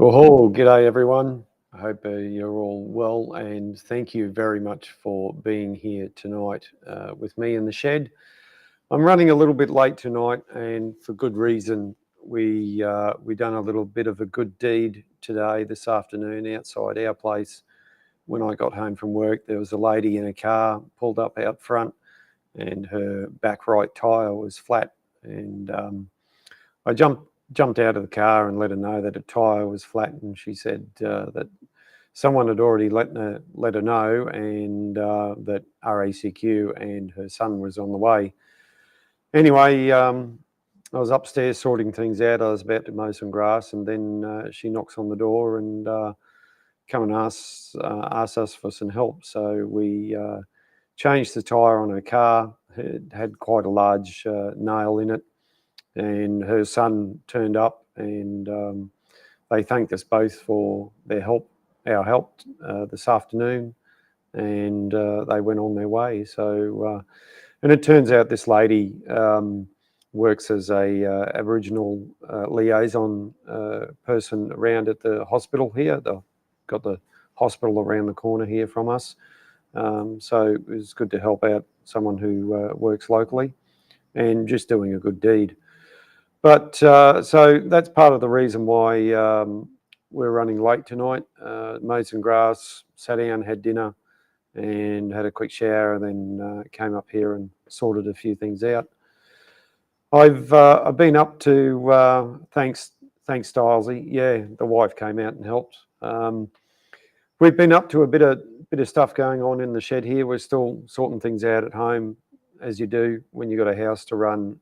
Oh, g'day everyone. I hope you're all well, and thank you very much for being here tonight with me in the shed. I'm running a little bit late tonight, and for good reason. We done a little bit of a good deed today, this afternoon, outside our place. When I got home from work, there was a lady in a car pulled up out front, and her back right tyre was flat, and I jumped out of the car and let her know that her tyre was flat, and she said that someone had already let her know, and that RACQ and her son was on the way. Anyway, I was upstairs sorting things out. I was about to mow some grass, and then she knocks on the door and come and asks us for some help. So we changed the tyre on her car. It had quite a large nail in it, and her son turned up, and they thanked us both for our help this afternoon, and they went on their way. So, and it turns out this lady works as a Aboriginal liaison person around at the hospital here. They've got the hospital around the corner here from us. So it was good to help out someone who works locally and just doing a good deed. But so that's part of the reason why we're running late tonight. Mowed some grass, sat down, had dinner, and had a quick shower, and then came up here and sorted a few things out. I've been up to thanks Stylesy. Yeah, the wife came out and helped. We've been up to a bit of stuff going on in the shed here. We're still sorting things out at home, as you do when you've got a house to run.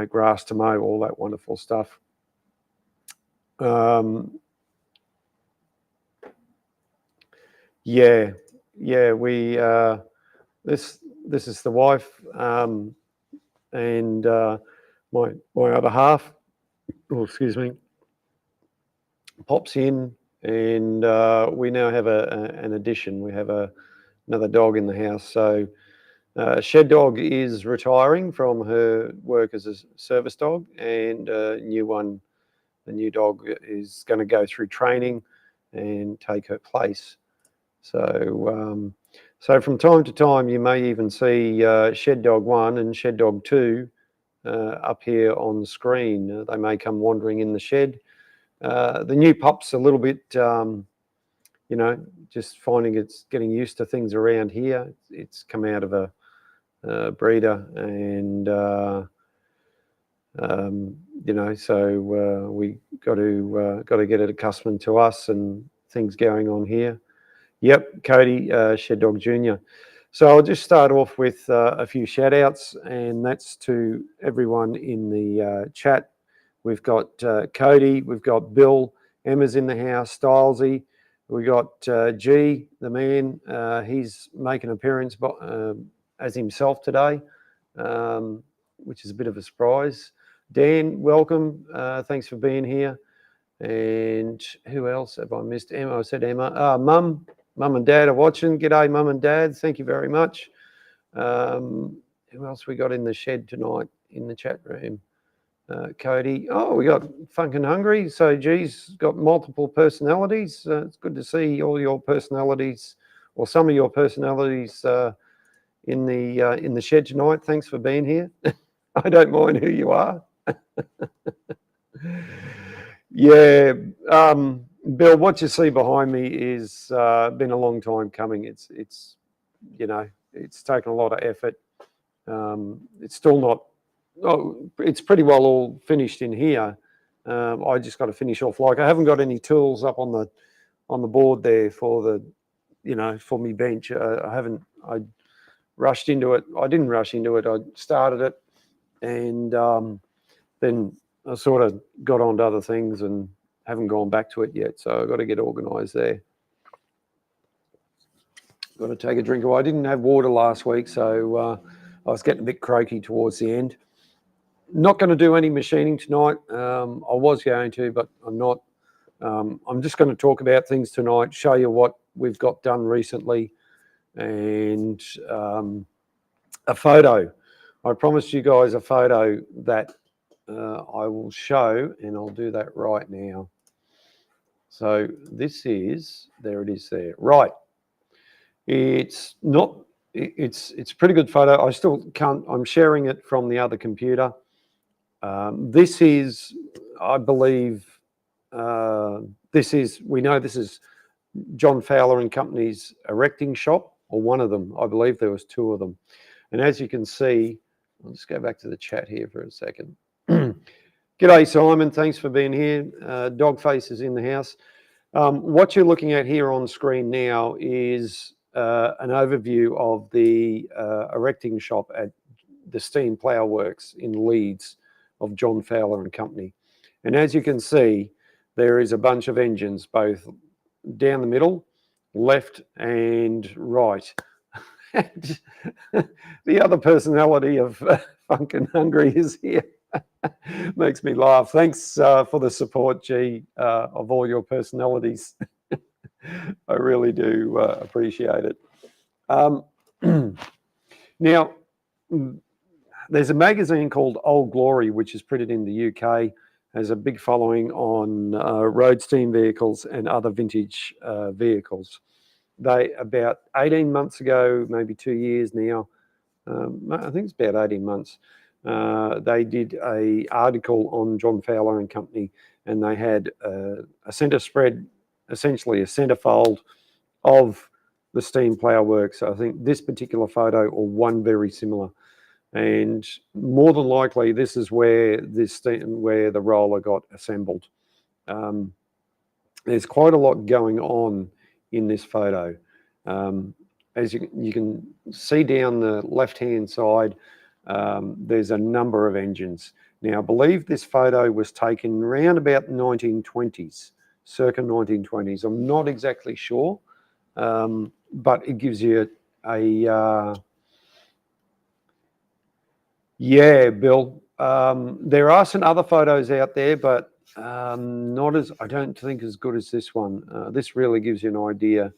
Grass to mow, all that wonderful stuff. Yeah, we this is the wife, and my other half. Oh, excuse me. Pops in, and we now have an addition. We have another dog in the house. So Shed Dog is retiring from her work as a service dog, and the new dog is going to go through training and take her place. So, so from time to time, you may even see Shed Dog 1 and Shed Dog 2 up here on the screen. They may come wandering in the shed. The new pup's a little bit, just finding it's getting used to things around here. It's come out of a breeder, and so we got to get it accustomed to us and things going on here. Yep, Cody, Shed Dog Junior. So I'll just start off with a few shout outs, and that's to everyone in the chat. We've got Cody, we've got Bill, Emma's in the house, Stylesy, we got G, the man, he's making an appearance as himself today, which is a bit of a surprise. Dan, welcome. Thanks for being here. And who else have I missed? Emma, I said Emma. Mum and Dad are watching. G'day, Mum and Dad. Thank you very much. Who else we got in the shed tonight in the chat room? Cody. Oh, we got Funkin' Hungry. So, geez, got multiple personalities. It's good to see all your personalities, or some of your personalities, in the shed tonight. Thanks for being here. I don't mind who you are. Yeah, Bill, what you see behind me is been a long time coming. It's taken a lot of effort. It's still not. Oh, it's pretty well all finished in here. I just got to finish off. Like, I haven't got any tools up on the board there for for me bench. I rushed into it. I didn't rush into it. I started it, and then I sort of got on to other things and haven't gone back to it yet. So I've got to get organised there. Got to take a drink. I didn't have water last week, so I was getting a bit croaky towards the end. Not going to do any machining tonight. I was going to, but I'm not. I'm just going to talk about things tonight, show you what we've got done recently, and a photo. I promised you guys a photo that I will show, and I'll do that right now. So this is, there it is there. Right. It's not, it's a pretty good photo. I still can't, I'm sharing it from the other computer. This is, I believe, we know this is John Fowler and Company's erecting shop, or one of them. I believe there was two of them. And as you can see, I'll just go back to the chat here for a second. G'day, Simon. Thanks for being here. Dogface is in the house. What you're looking at here on screen now is an overview of the erecting shop at the Steam Plough Works in Leeds of John Fowler and Company. And as you can see, there is a bunch of engines, both down the middle, left and right. And the other personality of Funk and Hungry is here. Makes me laugh. Thanks for the support, G, of all your personalities. I really do appreciate it. Now, there's a magazine called Old Glory, which is printed in the UK, has a big following on road steam vehicles and other vintage vehicles. They, about 18 months ago, maybe 2 years now, I think it's about 18 months, they did an article on John Fowler and Company, and they had a centre spread, essentially a centrefold of the Steam Plough Works. I think this particular photo, or one very similar, and more than likely this is where the roller got assembled. There's quite a lot going on in this photo. As you can see down the left-hand side, there's a number of engines. Now, I believe this photo was taken around about 1920s, circa 1920s. I'm not exactly sure, but it gives you a yeah, Bill. There are some other photos out there, but not as, I don't think, as good as this one. This really gives you an idea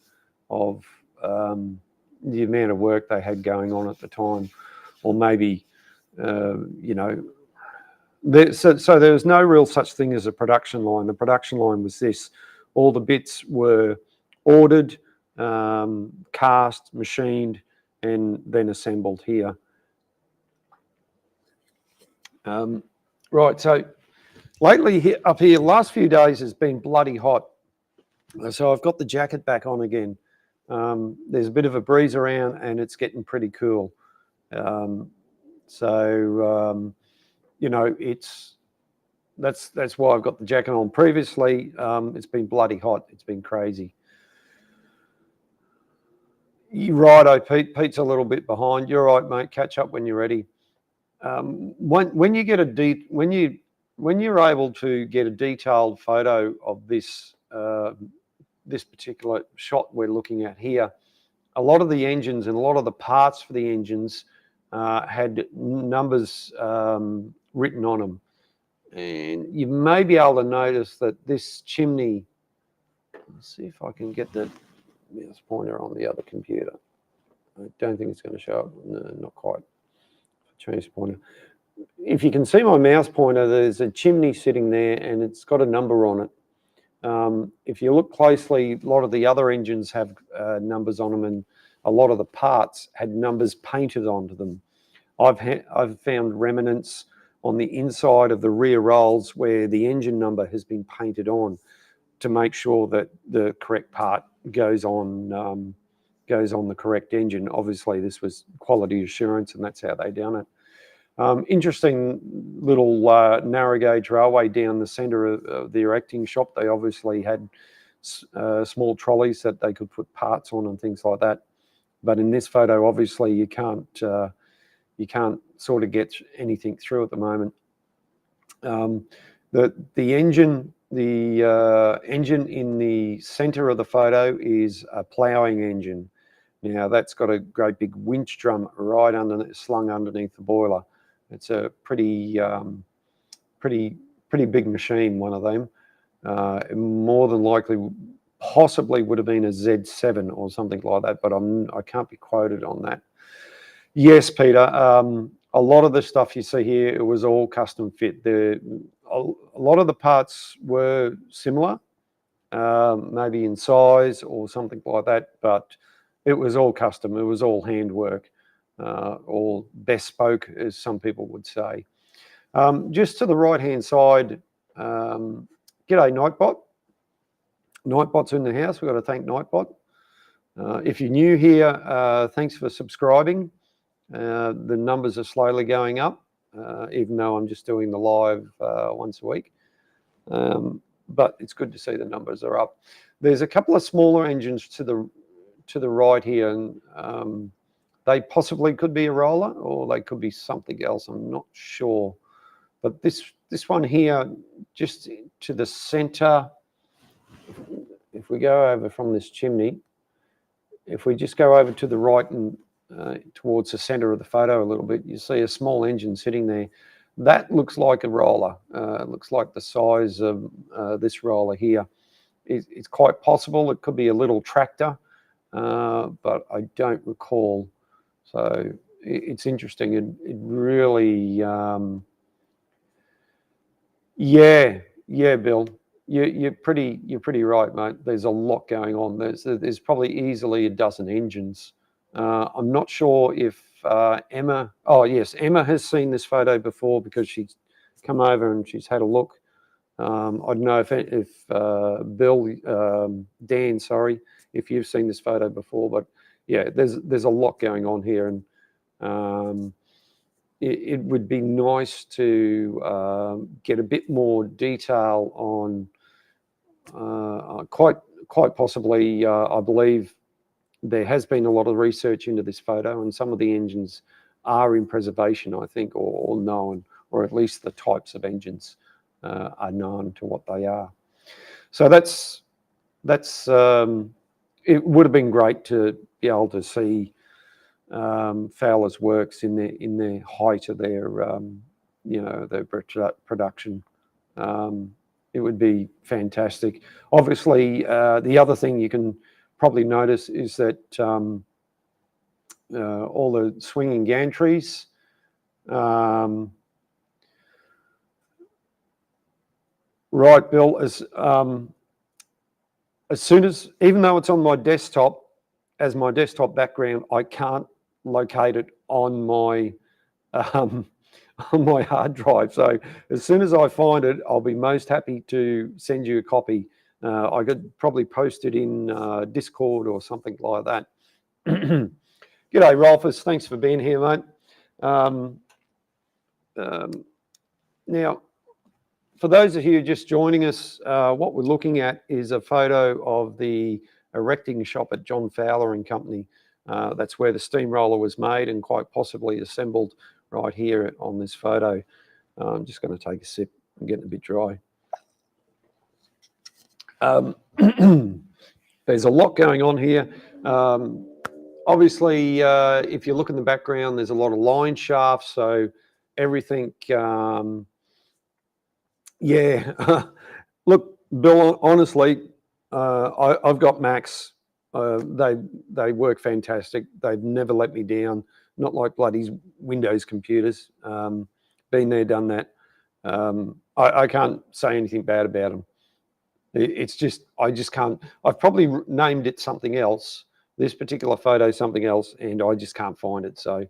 of the amount of work they had going on at the time, or maybe, you know, so there was no real such thing as a production line. The production line was this. All the bits were ordered, cast, machined, and then assembled here. Right, so lately up here, last few days has been bloody hot. So I've got the jacket back on again. There's a bit of a breeze around and it's getting pretty cool. You know, that's why I've got the jacket on. Previously, it's been bloody hot. It's been crazy. You're right, Pete. Pete's a little bit behind. You're right, mate. Catch up when you're ready. When you get when you're able to get a detailed photo of this this particular shot we're looking at here, a lot of the engines and a lot of the parts for the engines had numbers written on them, and you may be able to notice that this chimney. Let's see if I can get the mouse pointer on the other computer. I don't think it's going to show up. No, not quite. Change the pointer. If you can see my mouse pointer, there's a chimney sitting there and it's got a number on it. If you look closely, a lot of the other engines have numbers on them, and a lot of the parts had numbers painted onto them. I've found remnants on the inside of the rear rolls where the engine number has been painted on to make sure that the correct part goes on the correct engine. Obviously, this was quality assurance, and that's how they done it. Interesting little narrow gauge railway down the centre of the erecting shop. They obviously had small trolleys that they could put parts on and things like that. But in this photo, obviously, you can't sort of get anything through at the moment. The engine in the centre of the photo is a ploughing engine. Now that's got a great big winch drum right slung underneath the boiler. It's a pretty big machine, one of them. More than likely, possibly would have been a Z7 or something like that, but I can't be quoted on that. Yes, Peter. A lot of the stuff you see here, it was all custom fit. A lot of the parts were similar. maybe in size or something like that, but it was all custom. It was all handwork, or bespoke, as some people would say. Just to the right-hand side, g'day Nightbot. Nightbot's in the house. We've got to thank Nightbot. If you're new here, thanks for subscribing. The numbers are slowly going up, even though I'm just doing the live once a week. But it's good to see the numbers are up. There's a couple of smaller engines to the right here, and they possibly could be a roller, or they could be something else. I'm not sure. But this one here, just to the center, if we go over from this chimney, if we just go over to the right and towards the center of the photo a little bit, you see a small engine sitting there. That looks like a roller. It looks like the size of this roller here. It's quite possible it could be a little tractor, but I don't recall. So it's interesting. It really, yeah, Bill. You're pretty right, mate. There's a lot going on. There's probably easily a dozen engines. I'm not sure if Emma. Oh yes, Emma has seen this photo before because she's come over and she's had a look. I don't know if Bill, Dan, sorry, if you've seen this photo before, but yeah, there's a lot going on here, and it would be nice to get a bit more detail on. Quite possibly, I believe there has been a lot of research into this photo, and some of the engines are in preservation, I think, or known, or at least the types of engines are known to what they are. So that's it would have been great to be able to see Fowler's works in their height of their their production. It would be fantastic. Obviously, the other thing you can probably notice is that all the swinging gantries, right, Bill, as soon as, even though it's on my desktop, as my desktop background, I can't locate it on my on my hard drive. So as soon as I find it, I'll be most happy to send you a copy. I could probably post it in Discord or something like that. G'day, Rolfus. Thanks for being here, mate. Now, for those of you just joining us, what we're looking at is a photo of the erecting shop at John Fowler and Company. That's where the steamroller was made and quite possibly assembled right here on this photo. I'm just going to take a sip. I'm getting a bit dry. There's a lot going on here. Obviously, if you look in the background, there's a lot of line shafts, so everything, yeah. Look, Bill, honestly, I've got Macs. They work fantastic. They've never let me down. Not like bloody Windows computers. Been there, done that. I can't say anything bad about them. It's just, I just can't. I've probably named it something else, this particular photo something else, and I just can't find it. So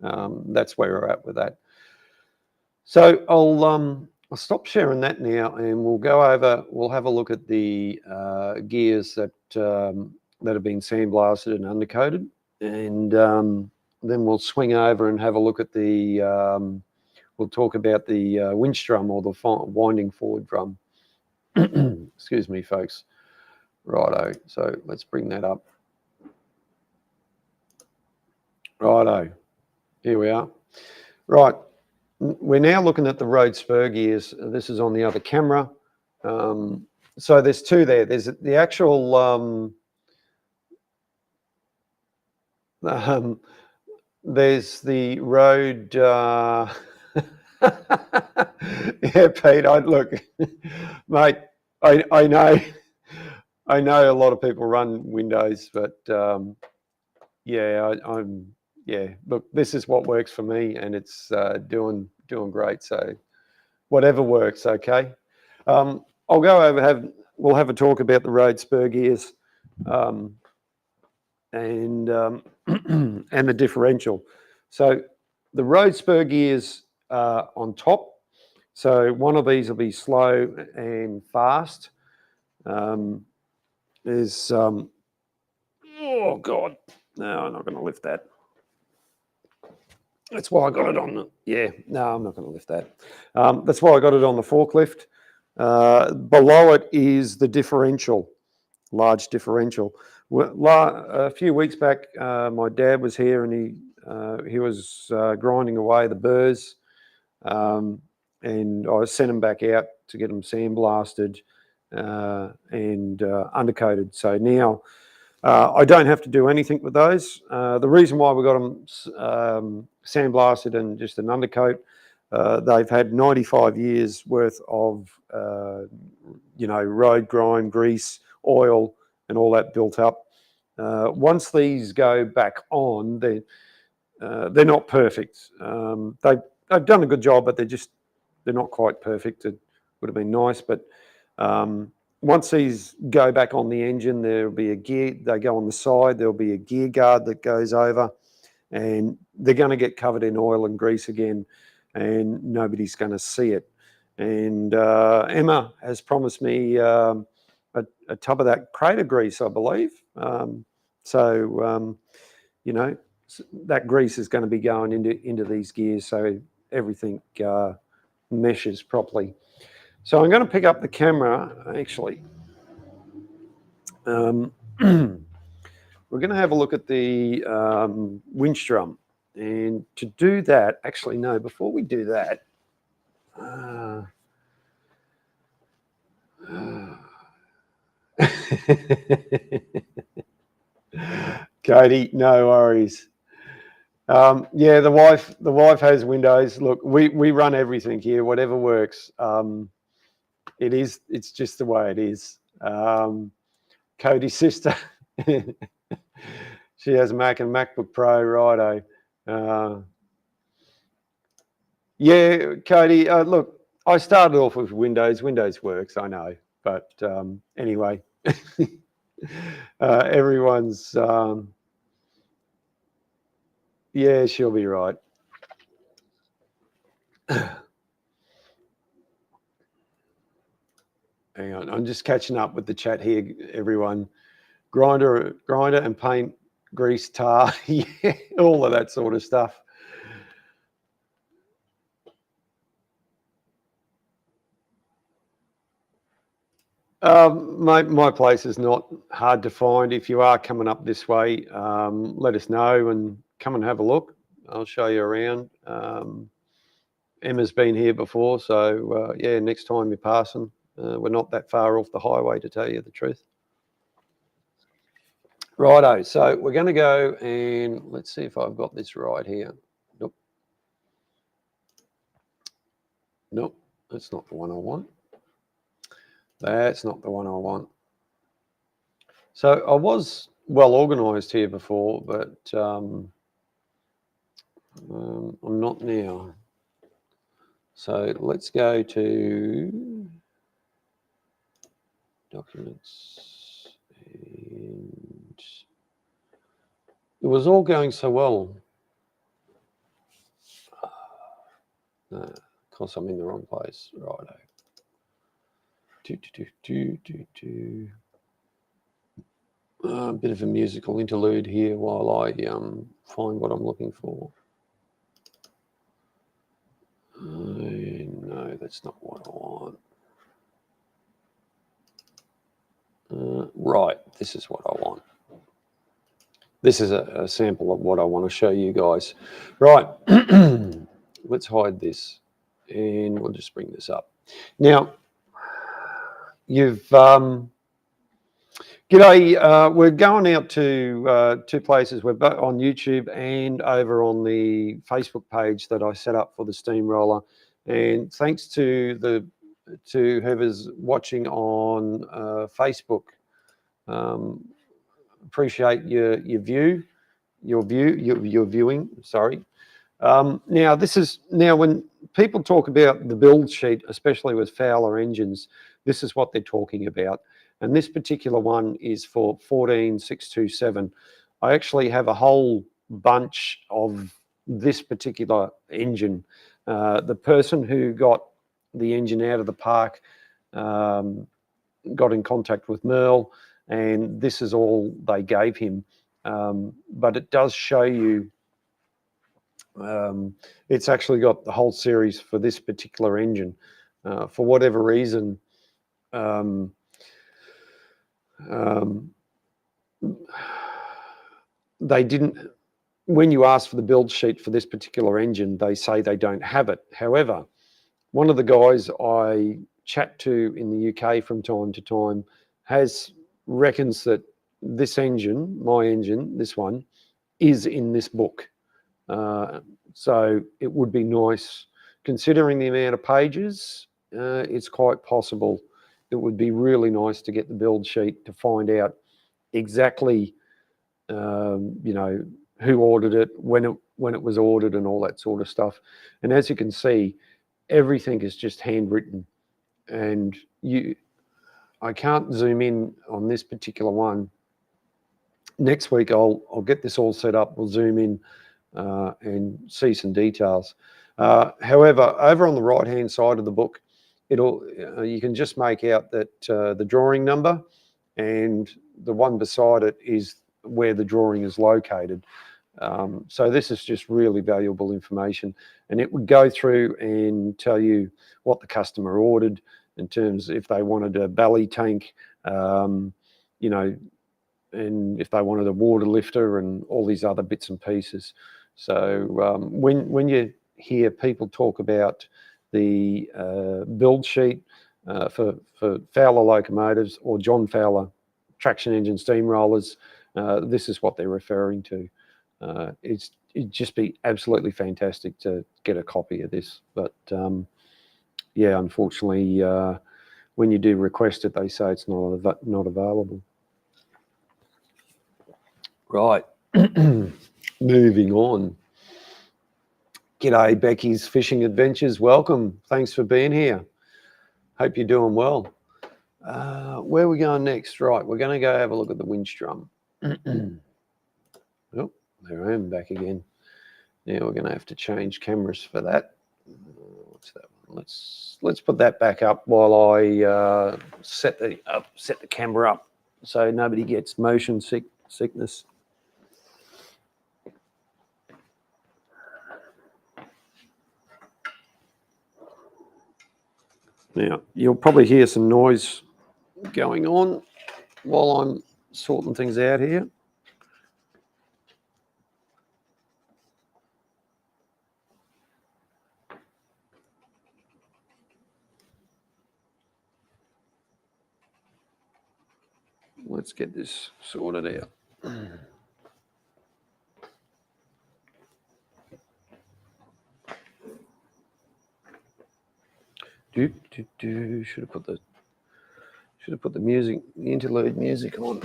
that's where we're at with that. So I'll stop sharing that now, and we'll go over. We'll have a look at the gears that have been sandblasted and undercoated, and then we'll swing over and have a look at the. We'll talk about the winch drum, or the winding forward drum. Excuse me, folks. Righto. So let's bring that up. Righto. Here we are. Right. We're now looking at the road spur gears. This is on the other camera. So there's two there. There's the actual, there's the road, yeah, Pete, look, mate, I know a lot of people run Windows, but yeah, yeah, look, this is what works for me, and it's doing great. So whatever works, okay. I'll go over, we'll have a talk about the road spur gears and and the differential. So the road spur gears on top. So one of these will be slow and fast. There's oh God, no, I'm not going to lift that. That's why I got it on the, yeah, no, I'm not going to lift that. That's why I got it on the forklift. Below it is the differential, large differential. A few weeks back, my dad was here and he was grinding away the burrs, and I sent him back out to get them sandblasted and undercoated. So now I don't have to do anything with those. The reason why we got them sandblasted and just an undercoat, they've had 95 years worth of road grime, grease, oil, and all that built up. Once these go back on, they're not perfect. They've done a good job, but they're not quite perfect. It would have been nice, but once these go back on the engine, there'll be a gear. They go on the side. There'll be a gear guard that goes over, and they're going to get covered in oil and grease again, and nobody's going to see it. And Emma has promised me a tub of that crater grease, I believe. That grease is going to be going into these gears, so everything meshes properly. So I'm going to pick up the camera, actually. We're going to have a look at the winch drum. And to do that, actually, no, before we do that, Cody, no worries. Yeah, the wife has Windows. Look, we run everything here, whatever works. It's just the way it is. Cody's sister, she has a Mac and MacBook Pro, righto. Yeah, Cody, look, I started off with Windows. Windows works, I know. But anyway, everyone's, yeah, she'll be right. Hang on, I'm just catching up with the chat here, everyone. Grinder and paint, grease, tar, yeah, all of that sort of stuff. My place is not hard to find. If you are coming up this way, let us know and come and have a look. I'll show you around. Emma's been here before, so yeah, next time you're passing, we're not that far off the highway, to tell you the truth. Righto, so we're going to go and let's see if I've got this right here. Nope. Nope, that's not the one I want. That's not the one I want. So I was well organised here before, but I'm not now. So let's go to documents, and it was all going so well. No, of course I'm in the wrong place. Righto. A bit of a musical interlude here while I find what I'm looking for. No, that's not what I want. Right, this is what I want. This is a sample of what I want to show you guys. Right, let's hide this and we'll just bring this up. Now, you've g'day. We're going out to two places. We're both on YouTube and over on the Facebook page that I set up for the steamroller. And thanks to whoever's watching on Facebook. Appreciate your viewing. Sorry. Now when people talk about the build sheet, especially with Fowler engines, this is what they're talking about. And this particular one is for 14627. I actually have a whole bunch of this particular engine. The person who got the engine out of the park got in contact with Merle, and this is all they gave him. But it does show you, it's actually got the whole series for this particular engine. For whatever reason, they didn't, when you ask for the build sheet for this particular engine, they say they don't have it. However, one of the guys I chat to in the UK from time to time reckons that this engine, my engine, this one, is in this book. So it would be nice, considering the amount of pages, it's quite possible it would be really nice to get the build sheet to find out exactly, who ordered it, when it was ordered, and all that sort of stuff. And as you can see, everything is just handwritten, and I can't zoom in on this particular one. Next week I'll get this all set up. We'll zoom in and see some details. However, over on the right hand side of the book, you can just make out that the drawing number, and the one beside it is where the drawing is located. So this is just really valuable information, and it would go through and tell you what the customer ordered in terms if they wanted a belly tank, and if they wanted a water lifter and all these other bits and pieces. So when you hear people talk about the build sheet for Fowler locomotives or John Fowler traction engine steamrollers, this is what they're referring to. It'd just be absolutely fantastic to get a copy of this, but yeah, unfortunately, when you do request it, they say it's not available. Right, moving on. G'day, Becky's Fishing Adventures. Welcome. Thanks for being here. Hope you're doing well. Where are we going next? Right, we're going to go have a look at the winch drum. Oh, there I am back again. Now we're going to have to change cameras for that. What's that one? Let's put that back up while I set the camera up so nobody gets motion sickness. Now, you'll probably hear some noise going on while I'm sorting things out here. Let's get this sorted out. Should have put the music, the interlude music on.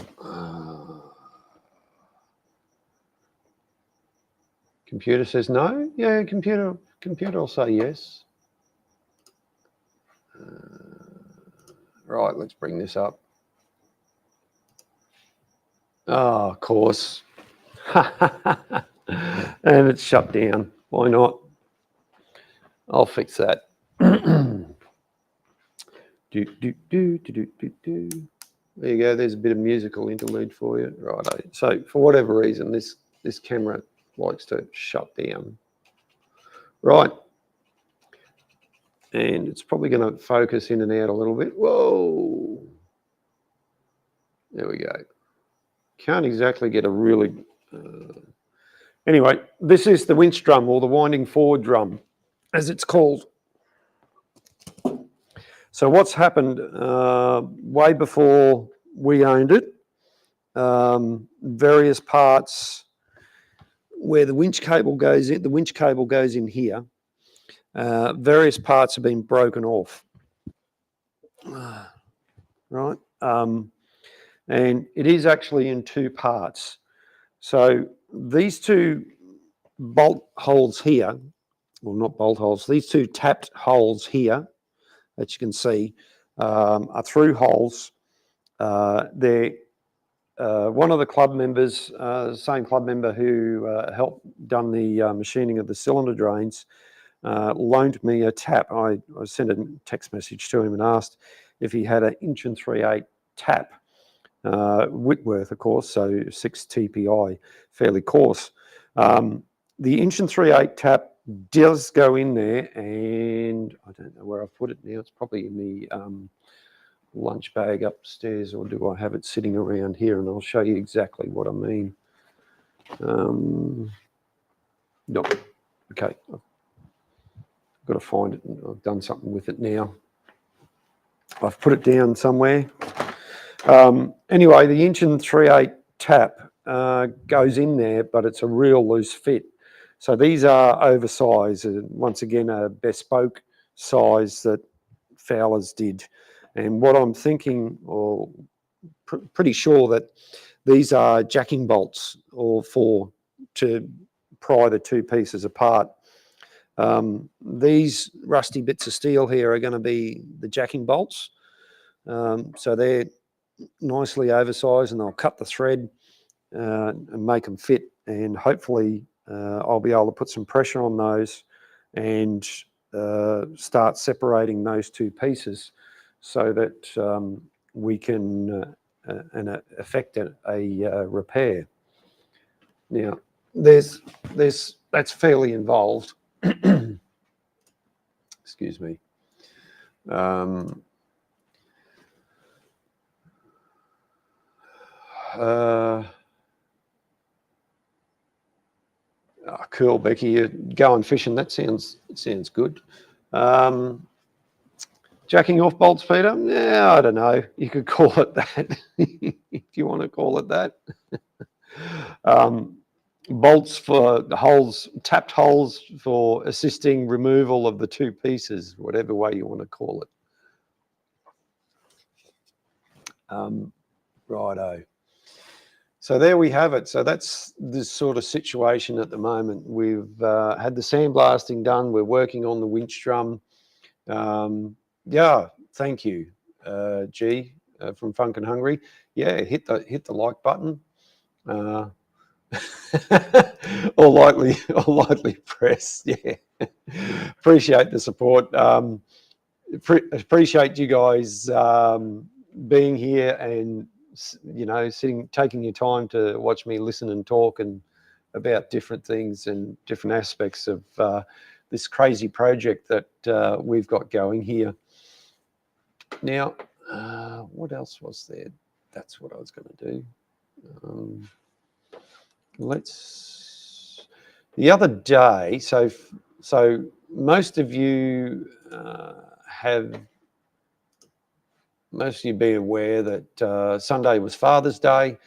Computer says no. Yeah, computer will say yes. Right, let's bring this up. Oh, of course. And it's shut down. Why not? I'll fix that. There you go. There's a bit of musical interlude for you. Right. So for whatever reason, this camera likes to shut down. Right. And it's probably going to focus in and out a little bit. Whoa. There we go. Can't exactly get a really... Anyway, this is the winch drum, or the winding forward drum, as it's called. So what's happened way before we owned it, various parts where the winch cable goes in, here, various parts have been broken off, right? And it is actually in two parts. So these two bolt holes here, well, not bolt holes, these two tapped holes here that you can see, are through holes. They're one of the club members, same club member who helped done the machining of the cylinder drains, loaned me a tap. I sent a text message to him and asked if he had an 1 3/8 tap, Whitworth, of course, so 6 TPI, fairly coarse. The 1 3/8 tap does go in there, and I don't know where I've put it now. It's probably in the lunch bag upstairs, or do I have it sitting around here? And I'll show you exactly what I mean. No, okay, I've got to find it. I've done something with it now. I've put it down somewhere. Anyway, the 1 3/8 tap goes in there, but it's a real loose fit. So these are oversized, once again, a bespoke size that Fowler's did. And what I'm thinking, or pretty sure that these are jacking bolts, or to pry the two pieces apart. These rusty bits of steel here are going to be the jacking bolts. So they're nicely oversized, and they'll cut the thread and make them fit. And hopefully I'll be able to put some pressure on those and start separating those two pieces so that we can effect a repair. Now, that's fairly involved. Excuse me. Oh, cool, Becky. You're going fishing. That sounds good. Jacking off bolts, Peter? Yeah, I don't know. You could call it that if you want to call it that. Bolts for the holes, tapped holes for assisting removal of the two pieces, whatever way you want to call it. Righto. So there we have it. So that's this sort of situation at the moment. We've had the sandblasting done. We're working on the winch drum. Yeah, thank you, G from Funk and Hungry. Yeah, hit the like button. or lightly press. Yeah, appreciate the support. Appreciate you guys being here and taking your time to watch me listen and talk and about different things and different aspects of this crazy project that we've got going here. Now, what else was there? That's what I was going to do. The other day, so most of you be aware that Sunday was Father's Day,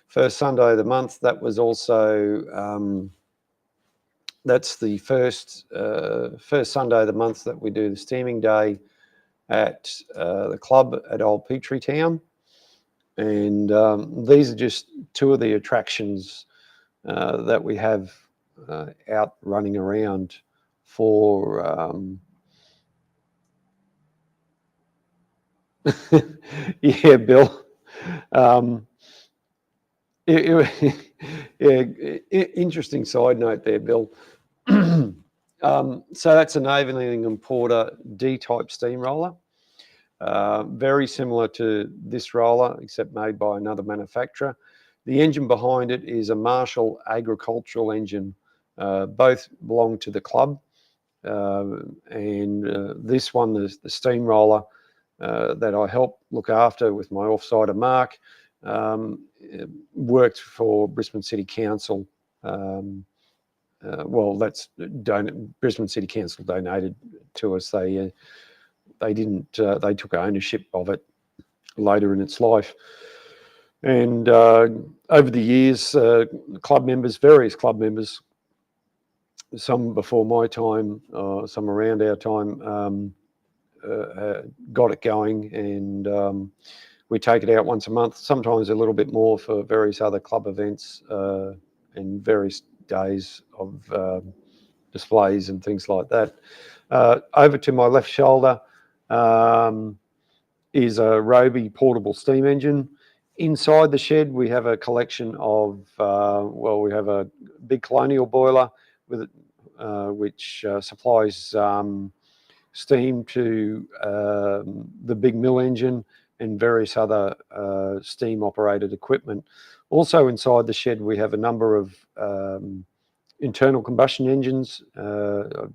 first Sunday of the month. That was also that's the first Sunday of the month that we do the steaming day at the club at Old Petrie Town, and these are just two of the attractions that we have out running around for. Yeah, Bill. Interesting side note there, Bill. So that's an Aveling & Porter D-type steam roller. Very similar to this roller, except made by another manufacturer. The engine behind it is a Marshall agricultural engine. Both belong to the club. And this one, the steam roller that I help look after with my offsider Mark, worked for Brisbane City Council. Well, Brisbane City Council donated to us. They took ownership of it later in its life. And over the years, various club members, some before my time, some around our time, got it going, and we take it out once a month, sometimes a little bit more for various other club events and various days of displays and things like that. Over to my left shoulder, is a Roby portable steam engine. Inside the shed, we have a collection of, we have a big colonial boiler with which supplies steam to the big mill engine and various other steam-operated equipment. Also inside the shed, we have a number of internal combustion engines of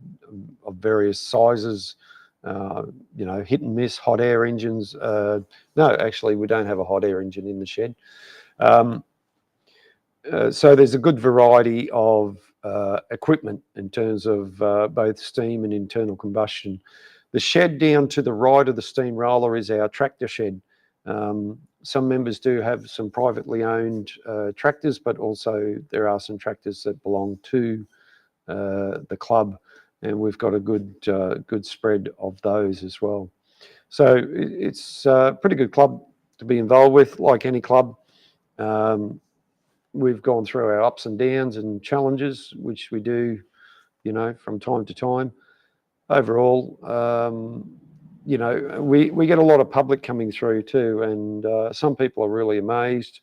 various sizes, hit and miss, hot air engines. No, actually, we don't have a hot air engine in the shed. So there's a good variety of equipment in terms of both steam and internal combustion. The shed down to the right of the steam roller is our tractor shed. Some members do have some privately owned tractors, but also there are some tractors that belong to the club, and we've got a good spread of those as well. So it's a pretty good club to be involved with, like any club. We've gone through our ups and downs and challenges, which we do, from time to time. Overall, we get a lot of public coming through too, and some people are really amazed,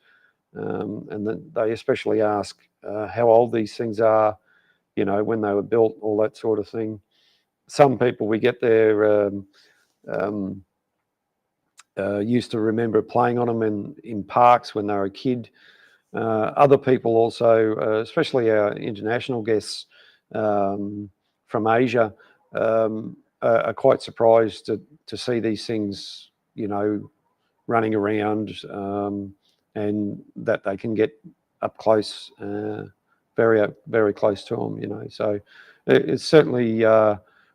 and then they especially ask how old these things are, when they were built, all that sort of thing. Some people, we get there, used to remember playing on them in parks when they were a kid. Other people also, especially our international guests from Asia, are quite surprised to see these things, running around, and that they can get up close, very, very close to them, So it's certainly,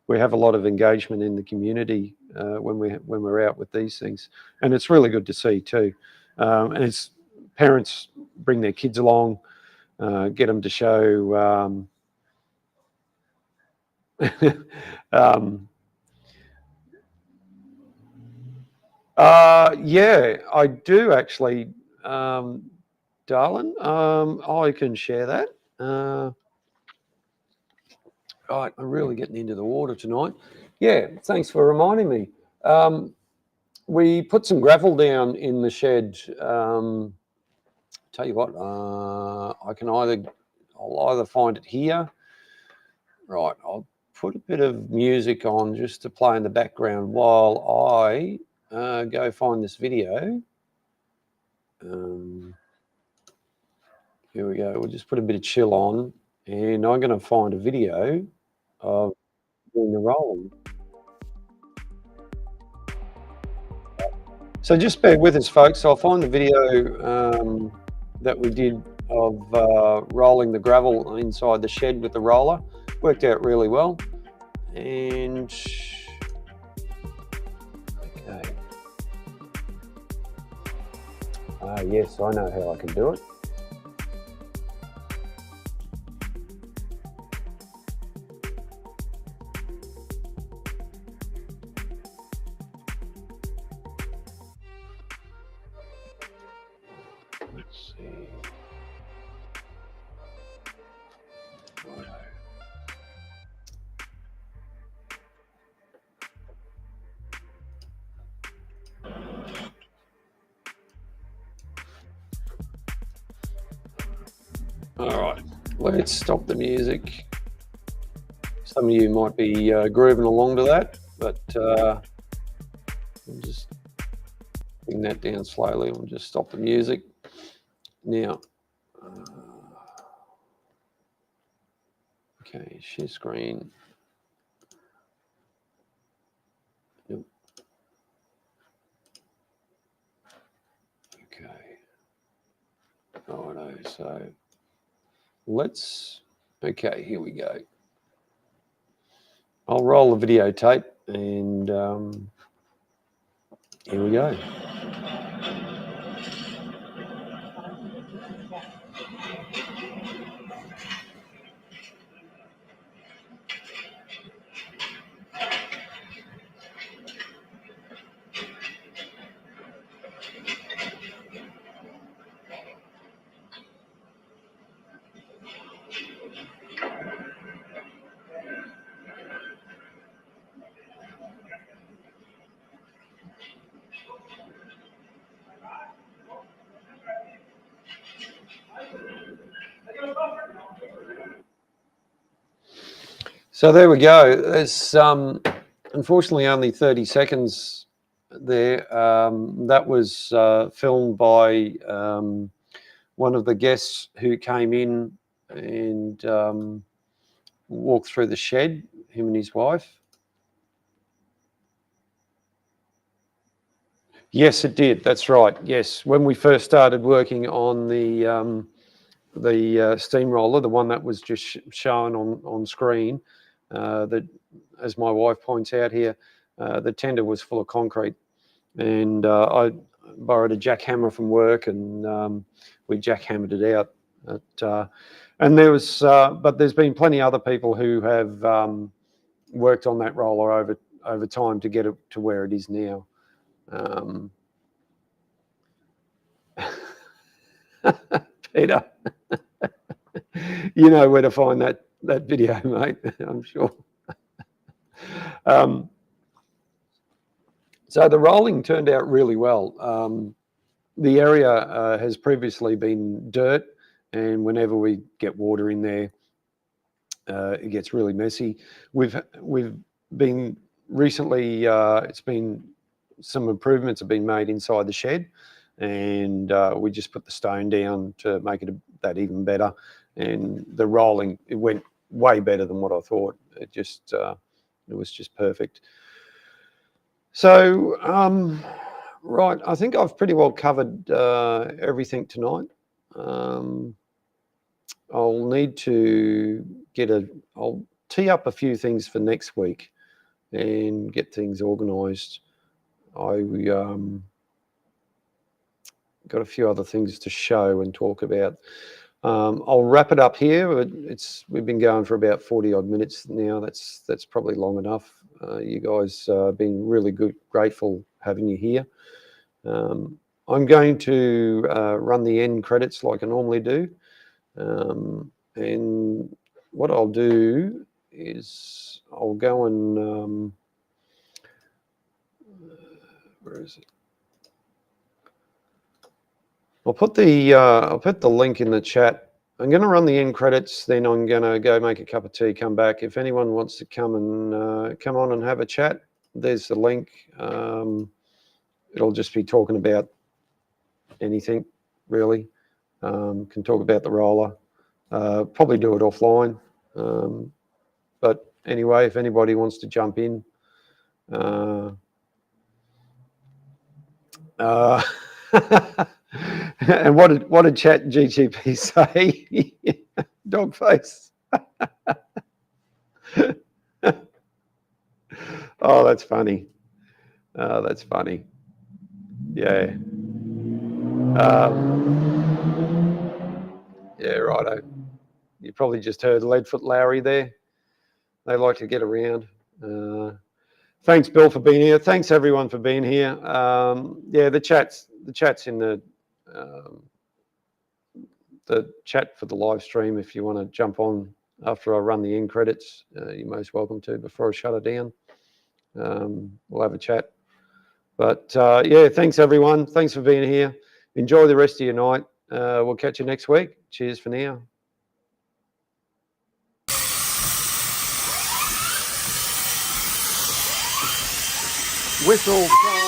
we have a lot of engagement in the community when we're out with these things, and it's really good to see too. And it's parents bring their kids along, get them to show. Yeah, I do actually, darling. I can share that. Right, I'm really getting into the water tonight. Yeah, thanks for reminding me. We put some gravel down in the shed. Tell you what, I'll either find it here. Right, I'll put a bit of music on just to play in the background while I go find this video. Here we go. We'll just put a bit of chill on, and I'm going to find a video of doing the rolling. So just bear with us, folks. I'll find the video that we did of rolling the gravel inside the shed with the roller. Worked out really well. And okay. Yes, I know how I can do it. Let's see. All right, let's stop the music. Some of you might be grooving along to that, but we'll just bring that down slowly. We'll just stop the music. Now, okay, share screen. Nope. Okay. Righto, so okay, here we go. I'll roll the videotape, and here we go. So there we go. There's unfortunately only 30 seconds there. That was filmed by one of the guests who came in and walked through the shed, him and his wife. Yes, it did. That's right. Yes, when we first started working on the steamroller, the one that was just shown on screen, that, as my wife points out here, the tender was full of concrete, and I borrowed a jackhammer from work, and we jackhammered it out. And there was, but there's been plenty of other people who have worked on that roller over time to get it to where it is now. Peter, you know where to find that video, mate. I'm sure. So the rolling turned out really well. The area has previously been dirt, and whenever we get water in there, it gets really messy. We've been recently. It's been some improvements have been made inside the shed, and we just put the stone down to make it that even better. And the rolling, it went way better than what I thought. It was just perfect. So, right, I think I've pretty well covered everything tonight. I'll need to I'll tee up a few things for next week and get things organised. I got a few other things to show and talk about. I'll wrap it up here. We've been going for about 40 odd minutes now. That's probably long enough. You guys been really good, grateful having you here. I'm going to run the end credits like I normally do. And what I'll do is I'll go and where is it? I'll put the link in the chat. I'm going to run the end credits, then I'm going to go make a cup of tea, come back. If anyone wants to come on and have a chat, there's the link. It'll just be talking about anything, really. Can talk about the roller. Probably do it offline. But anyway, if anybody wants to jump in. And what did Chat GTP say? Dog face. Oh, that's funny. That's funny. Yeah. Yeah, righto. You probably just heard Leadfoot Lowry there. They like to get around. Thanks, Bill, for being here. Thanks, everyone, for being here. Yeah, the chat's in the chat for the live stream. If you want to jump on after I run the end credits, you're most welcome to before I shut it down. We'll have a chat. But yeah, thanks, everyone. Thanks for being here. Enjoy the rest of your night. We'll catch you next week. Cheers for now. Whistle from